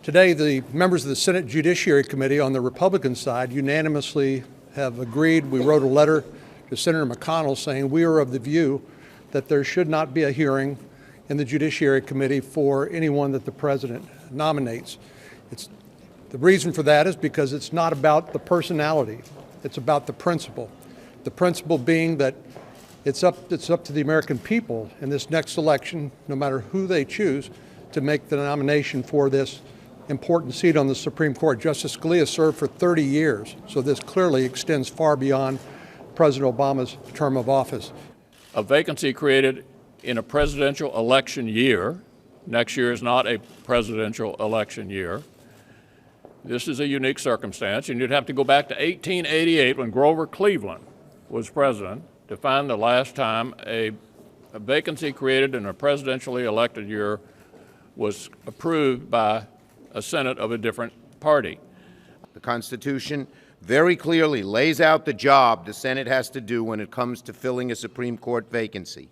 Today, the members of the Senate Judiciary Committee on the Republican side unanimously have agreed. We wrote a letter to Senator McConnell saying we are of the view that there should not be a hearing in the Judiciary Committee for anyone that the president nominates. The reason for that is because it's not about the personality. It's about the principle. The principle being that it's up to the American people in this next election, no matter who they choose, to make the nomination for this important seat on the Supreme Court. Justice Scalia served for 30 years, so this clearly extends far beyond President Obama's term of office. A vacancy created in a presidential election year. Next year is not a presidential election year. This is a unique circumstance, and you'd have to go back to 1888 when Grover Cleveland was president to find the last time a vacancy created in a presidentially elected year was approved by a Senate of a different party. The Constitution very clearly lays out the job the Senate has to do when it comes to filling a Supreme Court vacancy.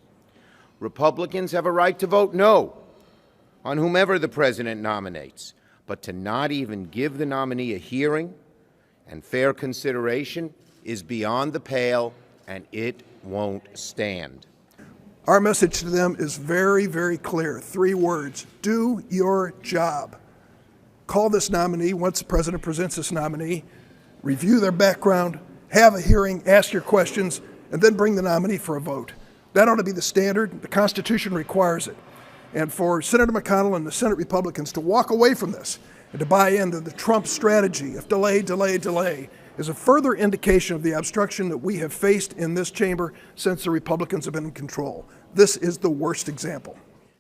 Republicans have a right to vote no on whomever the president nominates, but to not even give the nominee a hearing and fair consideration is beyond the pale, and it won't stand. Our message to them is very, very clear. 3 words: do your job. Call this nominee once the president presents this nominee, review their background, have a hearing, ask your questions, and then bring the nominee for a vote. That ought to be the standard. The Constitution requires it. And for Senator McConnell and the Senate Republicans to walk away from this and to buy into the Trump strategy of delay, delay, delay is a further indication of the obstruction that we have faced in this chamber since the Republicans have been in control. This is the worst example.